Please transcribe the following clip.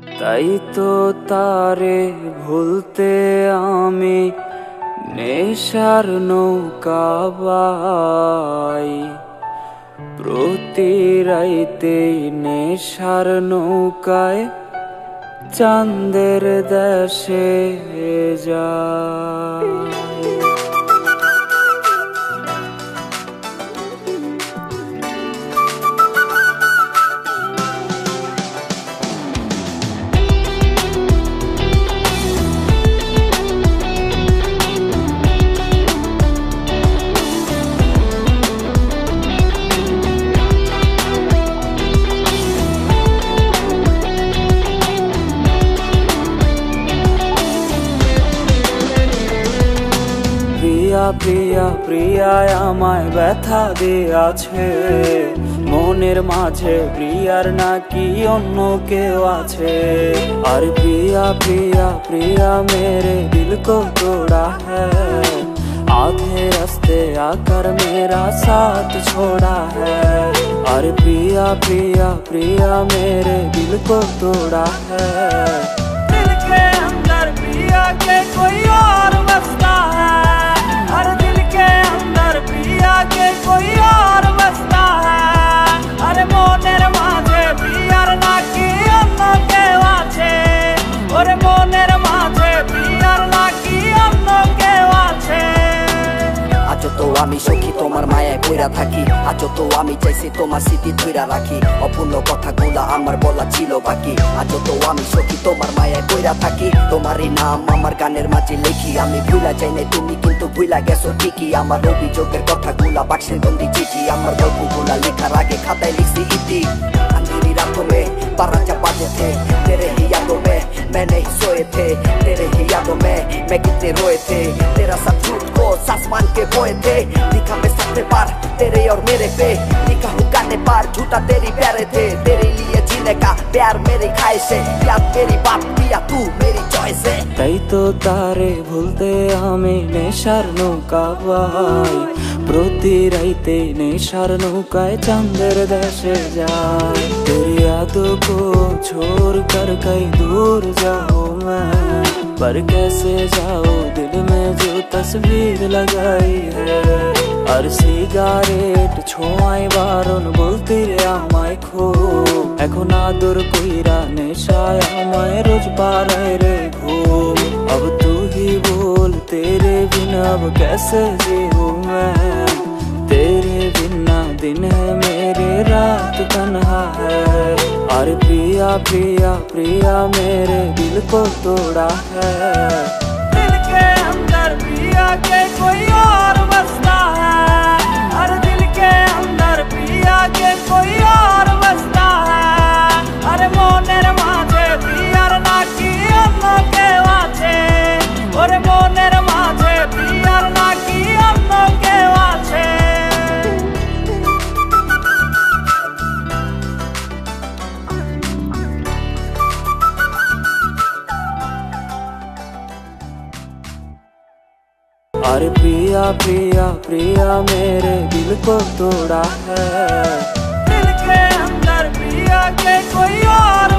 তাই তো তারে ভুলতে আমি নেশার নৌকা বাই, প্রতি রাইতে নেশার নৌকায় চাঁদের দেশে যাই। প্রিয়া প্রিয়া আমায় ব্যথা দিয়াছে, মনের মাঝে প্রিয়ার নাকি অন্য কেউ আছে। আর প্রিয়া প্রিয়া প্রিয়া मेरे दिल को तोड़ा है, आधे रास्ते आकर मेरा साथ छोड़ा है। और प्रिया प्रिया प्रिया मेरे दिल को तोड़ा है। दिल के अंदर प्रिया के कोई और बसता है, हर दिल के अंदर प्रिया के कोई और बसता है। अरे मोनेर माझे प्रियार नाकी अन्य केउ आछे, ओरे मोनेर माझे प्रियार नाकी अन्य केउ आछे। আজ তো আমি সখী তোমার মায়ায় পইরা থাকি, আজ তো আমি চাইছি তোমার স্মৃতি ধইরা রাখি, অপূর্ণ কথাগুলা আমার বলা ছিল বাকি। আজ তো আমি সখী তোমার মায়ায় পইরা থাকি, তোমারই নাম আমার গানের মাঝে লিখি। আমি ভুলা যাই নাই তুমি কিন্তু ভুলা গেছো ঠিকই, আমার অভিযোগের কথাগুলা বাক্সের বন্দি চিঠি। আমার গল্পগুলা লেখার আগে খাতায় লিখছি ইতি। अंधेरी रातों में 12 बजे थे, तेरे ही यादों में मैं नहीं सोए थे, तेरे ही यादों में मैं कितने रोए थे। तेरा सब झूठ को सांस मान के बोए थे, लिखा मैं सबसे पार तेरे और मेरे पे, लिखा हूँ गाने पार झूठा तेरी प्यारे थे। तेरे लिए जीने का प्यार मेरी ख्वाहिश है, याद मेरी बात पिया तू मेरी चॉइस है। তাই তো তারে ভুলতে আমি নেশার নৌকা বাই, প্রতি রাইতে নেশার নৌকায় চাঁদের দেশে যাই। तेरी यादों को छोड़ कर कहीं दूर जाऊं मैं, पर कैसे जाऊं दिल में जो तस्वीर लगाई है। और सिगारेट ছোঁয়ায় বারণ বলতে রে আমায় খো, এখন আদর কইরা নেশায় আমায় রোজ পারায় রে ঘুম। अब तू ही बोल तेरे बिना अब कैसे जीऊं मैं, तेरे बिना दिन है मेरे रात तन्हा है। और प्रिया प्रिया प्रिया मेरे दिल को तोड़ा है। दिल के अंदर प्रिया के कोई और बसता है, हर दिल के अंदर प्रिया के कोई और बसता है। अरे मोनेर माझे प्रियार नाकी अन्य केउ आछे, ओरे मोनेर माझे प्रियार नाकी अन्य केउ आछे। और प्रिया प्रिया प्रिया मेरे दिल को तोड़ा है। दिल के अंदर प्रिया के कोई और